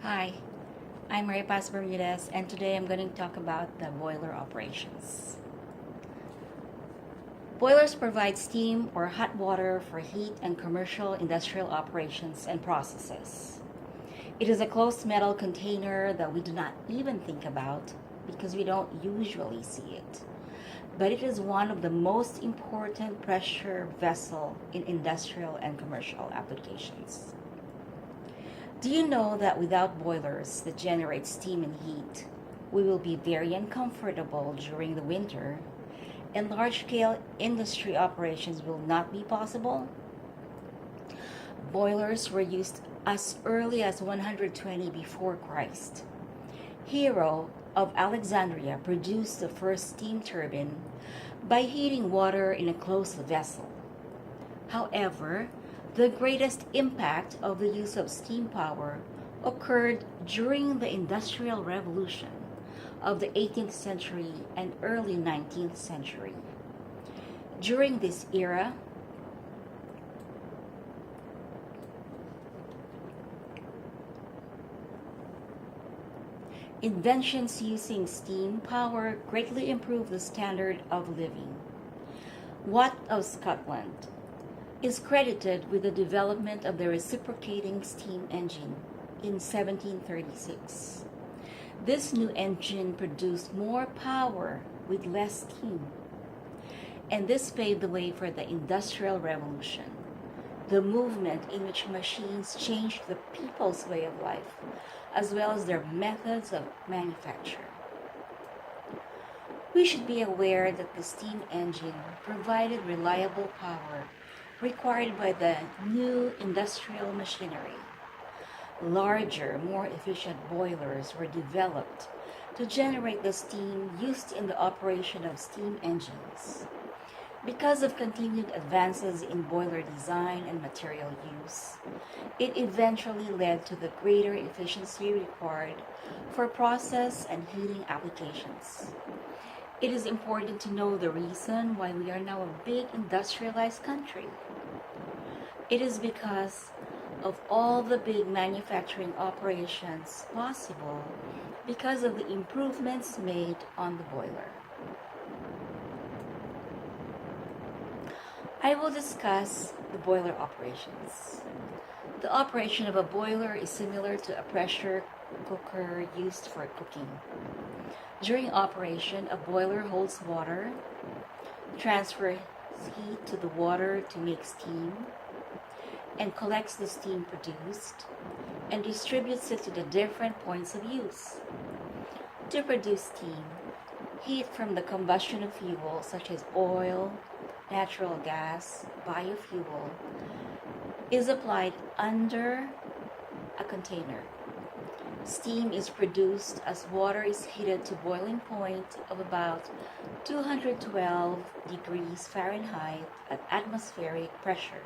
Hi, I'm Ray Paz Bermudez, and today I'm going to talk about the boiler operations. Boilers provide steam or hot water for heat and commercial industrial operations and processes. It is a closed metal container that we do not even think about because we don't usually see it. But it is one of the most important pressure vessel in industrial and commercial applications. Do you know that without boilers that generate steam and heat, we will be very uncomfortable during the winter and large-scale industry operations will not be possible? Boilers were used as early as 120 before Christ. Hero of Alexandria produced the first steam turbine by heating water in a closed vessel. However, the greatest impact of the use of steam power occurred during the Industrial Revolution of the 18th century and early 19th century. During this era, inventions using steam power greatly improved the standard of living. Watt of Scotland is credited with the development of the reciprocating steam engine in 1736. This new engine produced more power with less steam, and this paved the way for the Industrial Revolution, the movement in which machines changed the people's way of life, as well as their methods of manufacture. We should be aware that the steam engine provided reliable power required by the new industrial machinery. Larger, more efficient boilers were developed to generate the steam used in the operation of steam engines. Because of continued advances in boiler design and material use, it eventually led to the greater efficiency required for process and heating applications. It is important to know the reason why we are now a big industrialized country. It is because of all the big manufacturing operations possible because of the improvements made on the boiler. I will discuss the boiler operations. The operation of a boiler is similar to a pressure cooker used for cooking. During operation, a boiler holds water, transfers heat to the water to make steam, and collects the steam produced and distributes it to the different points of use. To produce steam, heat from the combustion of fuel such as oil, natural gas, biofuel is applied under a container. Steam is produced as water is heated to boiling point of about 212 degrees Fahrenheit at atmospheric pressure.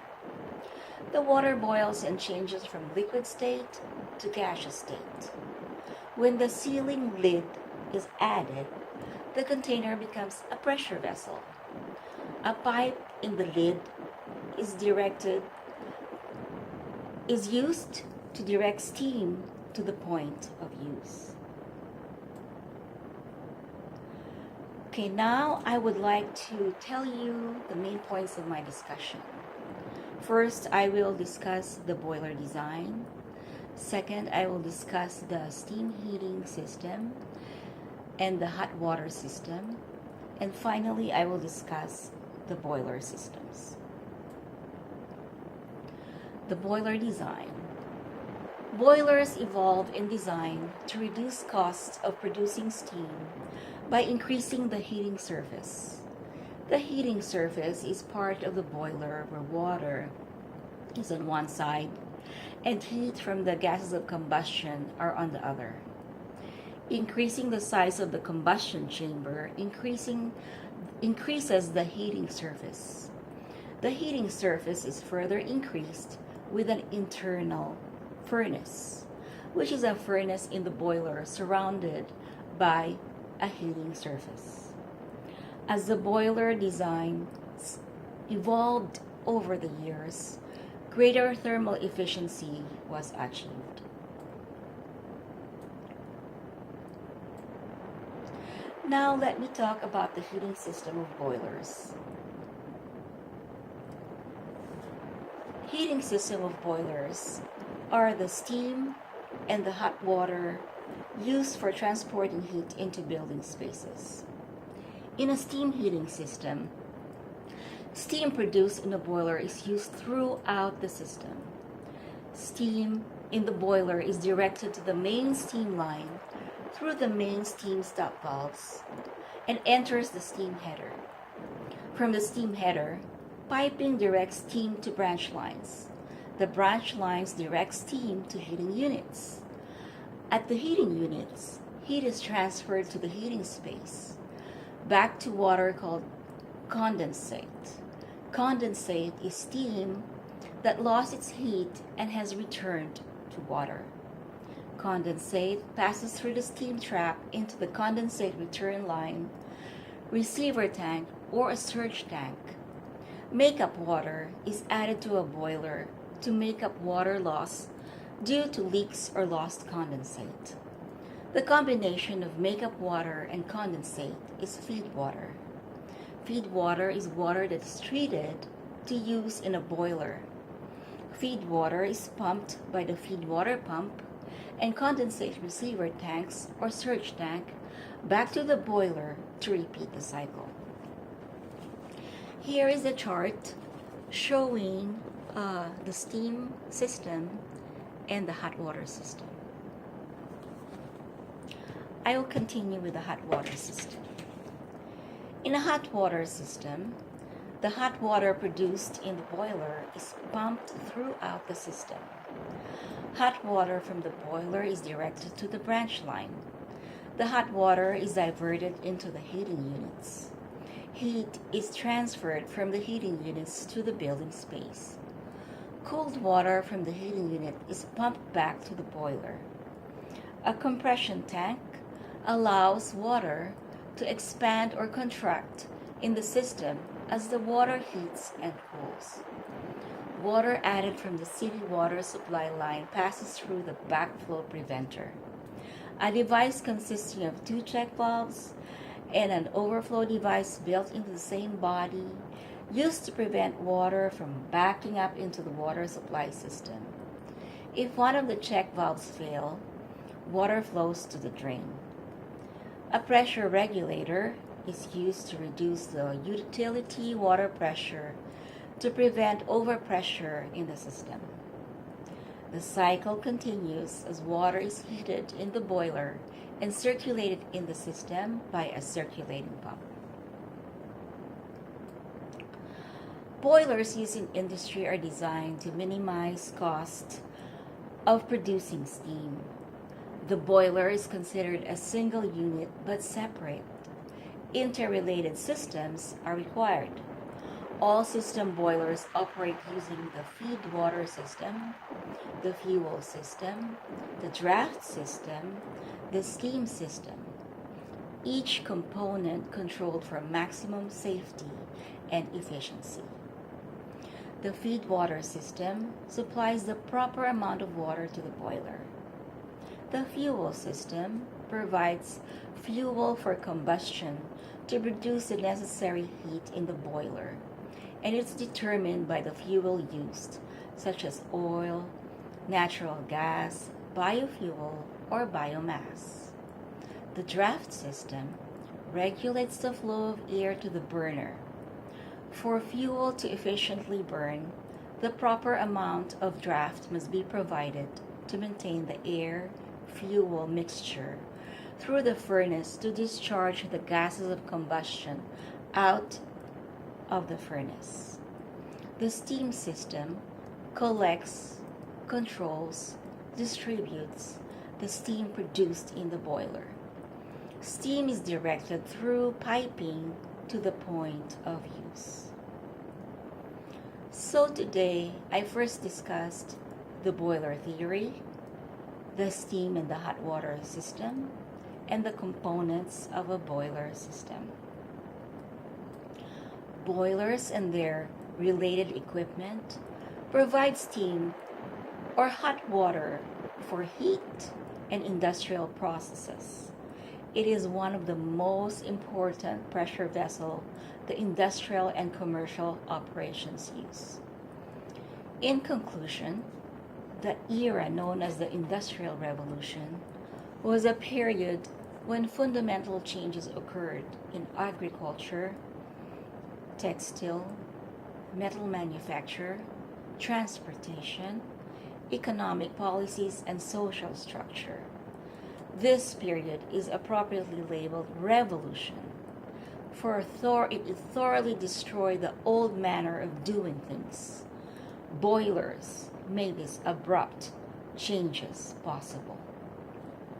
The water boils and changes from liquid state to gaseous state. When the sealing lid is added, the container becomes a pressure vessel. A pipe in the lid is used to direct steam to the point of use. Okay, now I would like to tell you the main points of my discussion. First, I will discuss the boiler design. Second, I will discuss the steam heating system and the hot water system. And finally, I will discuss the boiler systems. The boiler design. Boilers evolved in design to reduce costs of producing steam by increasing the heating surface. The heating surface is part of the boiler where water is on one side and heat from the gases of combustion are on the other. Increasing the size of the combustion chamber increases the heating surface. The heating surface is further increased with an internal furnace, which is a furnace in the boiler surrounded by a heating surface. As the boiler design evolved over the years, greater thermal efficiency was achieved. Now let me talk about the heating system of boilers. Heating system of boilers are the steam and the hot water used for transporting heat into building spaces. In a steam heating system, steam produced in a boiler is used throughout the system. Steam in the boiler is directed to the main steam line through the main steam stop valves and enters the steam header. From the steam header, piping directs steam to branch lines. The branch lines direct steam to heating units. At the heating units, heat is transferred to the heating space, back to water called condensate. Condensate is steam that lost its heat and has returned to water. Condensate passes through the steam trap into the condensate return line, receiver tank, or a surge tank. Makeup water is added to a boiler to make up water loss due to leaks or lost condensate. The combination of makeup water and condensate is feed water. Feed water is water that is treated to use in a boiler. Feed water is pumped by the feed water pump and condensate receiver tanks or surge tank back to the boiler to repeat the cycle. Here is a chart showing the steam system and the hot water system. I will continue with the hot water system. In a hot water system, the hot water produced in the boiler is pumped throughout the system. Hot water from the boiler is directed to the branch line. The hot water is diverted into the heating units. Heat is transferred from the heating units to the building space. Cold water from the heating unit is pumped back to the boiler. A compression tank allows water to expand or contract in the system as the water heats and cools. Water added from the city water supply line passes through the backflow preventer, a device consisting of two check valves and an overflow device built into the same body used to prevent water from backing up into the water supply system. If one of the check valves fail, water flows to the drain. A pressure regulator is used to reduce the utility water pressure to prevent overpressure in the system. The cycle continues as water is heated in the boiler and circulated in the system by a circulating pump. Boilers used in industry are designed to minimize cost of producing steam. The boiler is considered a single unit but separate. Interrelated systems are required. All system boilers operate using the feed water system, the fuel system, the draft system, the steam system. Each component controlled for maximum safety and efficiency. The feed water system supplies the proper amount of water to the boiler. The fuel system provides fuel for combustion to produce the necessary heat in the boiler, and it's determined by the fuel used, such as oil, natural gas, biofuel, or biomass. The draft system regulates the flow of air to the burner. For fuel to efficiently burn, the proper amount of draft must be provided to maintain the air-fuel mixture through the furnace to discharge the gases of combustion out of the furnace. The steam system collects, controls, distributes the steam produced in the boiler. Steam is directed through piping to the point of use. So today, I first discussed the boiler theory, the steam and the hot water system, and the components of a boiler system. Boilers and their related equipment provide steam or hot water for heat and industrial processes. It is one of the most important pressure vessel the industrial and commercial operations use. In conclusion, the era known as the Industrial Revolution was a period when fundamental changes occurred in agriculture, textile, metal manufacture, transportation, economic policies, and social structure. This period is appropriately labeled revolution, for it thoroughly destroyed the old manner of doing things. Boilers made these abrupt changes possible.